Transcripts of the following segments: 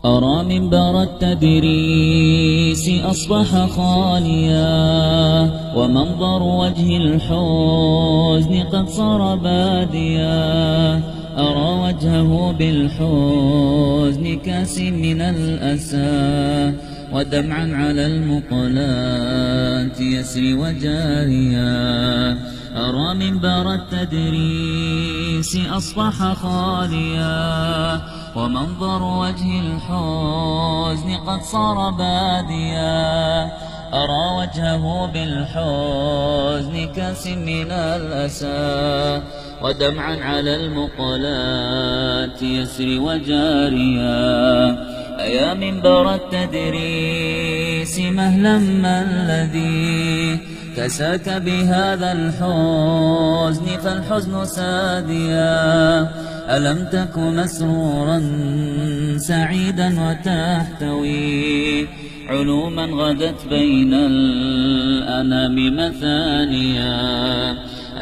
أرى منبر التدريس أصبح خاليا، ومنظر وجه الحزن قد صار باديا. أرى وجهه بالحزن كاس من الأسى، ودمعا على المقلات يسري وجاريا. أرى منبر التدريس أصبح خاليا، ومنظر وجه الحزن قد صار باديا. أرى وجهه بالحزن كاس من الأسى، ودمعا على المقلات يسري وجاريا. أيا منبر التدريس مهلا ما الذي كساك بهذا الحزن، فالحزن ساديا. ألم تك مسرورا سعيدا وتحتوي علوما غدت بين الأنام مثانيا؟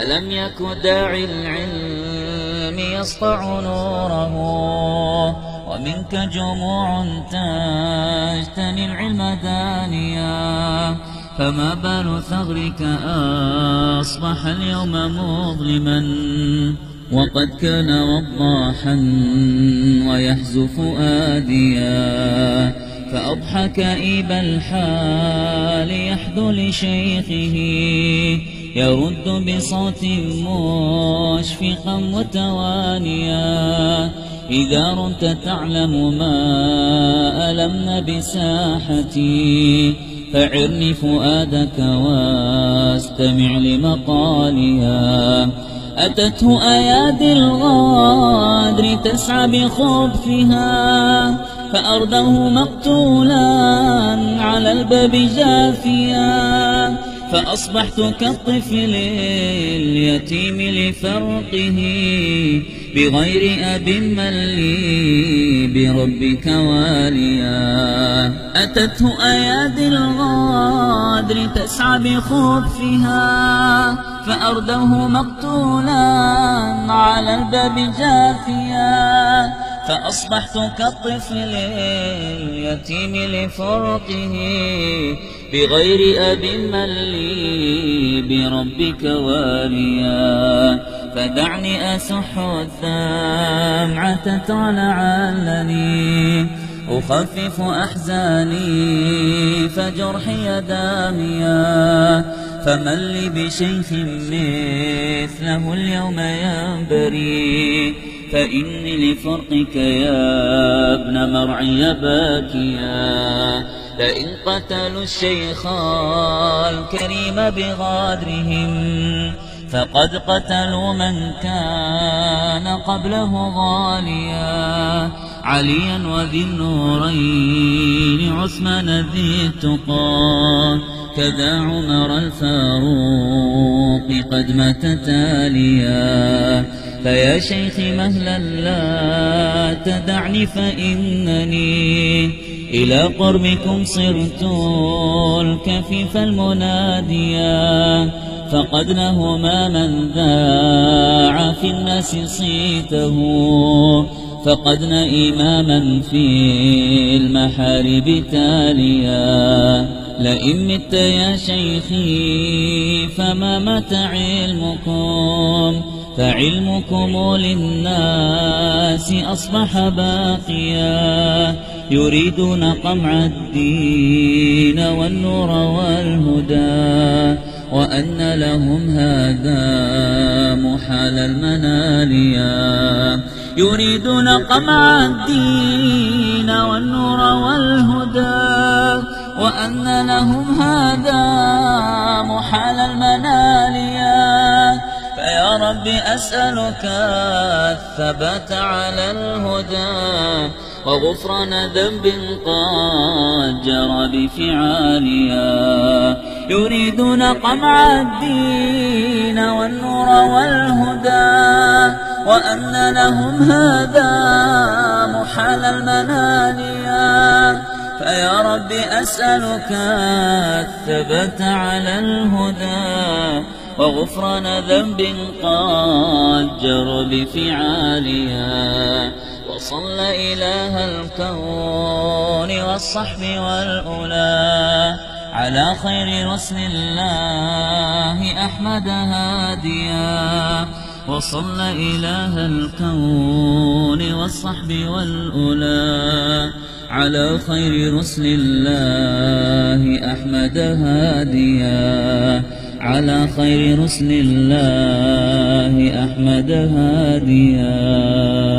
ألم يك داعي العلم يسطع نوره، ومنك جموع تجتني العلم دانيا؟ فما بال ثغرك أصبح اليوم مظلما، وقد كان وضاحا ويحزو فؤاديا. فأضحى كئيب الحال يحدو لشيخه، يرد بصوت مشفقا متوانيا. إذا رمت تعلم ما ألمن بساحتي، فعرني فؤادك واستمع لمقالها. أتته أيادي الغادر تسعى بخبثها، فأرضه مقتولا على الباب جاثيا. فأصبحت كالطفل اليتيم لفرقه، بغير أب من لي بربك واليا. أتته أيادي الغادر تسعى بخبثها، فأرضه مقتولا على الباب جاثيا. فأصبحت كالطفل اليتيم لفرقه، بغير أب من لي بربك واليا. فدعني أسح الدمعة لعلني أخفف أحزاني، فجرحي داميا. فمن لي بشيخ مثله اليوم ينبري، فإني لفرقك يا ابن مرعي باكيا. لئن قتلوا الشيخ الكريم بغادرهم، فقد قتلوا من كان قبله غاليا. عليا وذي النورين عثمان ذي التقى، كذا عمر الفاروق قد مات تاليا. فيا شيخي مهلا لا تدعني، فإنني إلى قربكم صرت الكفيف المناديا. فقدنهما من ذاع في الناس صيته، فقدن إماما في المحارب تاليا. لئن مت يا شيخي فما مات علمكم، فعلمكم للناس أصبح باقيا. يريدون قمع الدين والنور والهدى، وأن لهم هذا محال المناليا. يريدون قمع الدين والنور والهدى، وأن لهم هذا محال المناليا. فيا رب أسألك الثبات على الهدى، وغفران ذنب قد جرى بفعاليا. يريدون قمع الدين والنور والهدى، وأن لهم هذا محال المناليا. فيا رب أسألك الثبات على الهدى، وغفران ذنب قد جرى بفعالها، وصلى إله الكون والصحب والأولى على خير رسل الله أحمد هاديا. وصلى إله الكون والصحب والأولى على خير رسل الله أحمد هاديا. على خير رسل الله أحمد هاديا.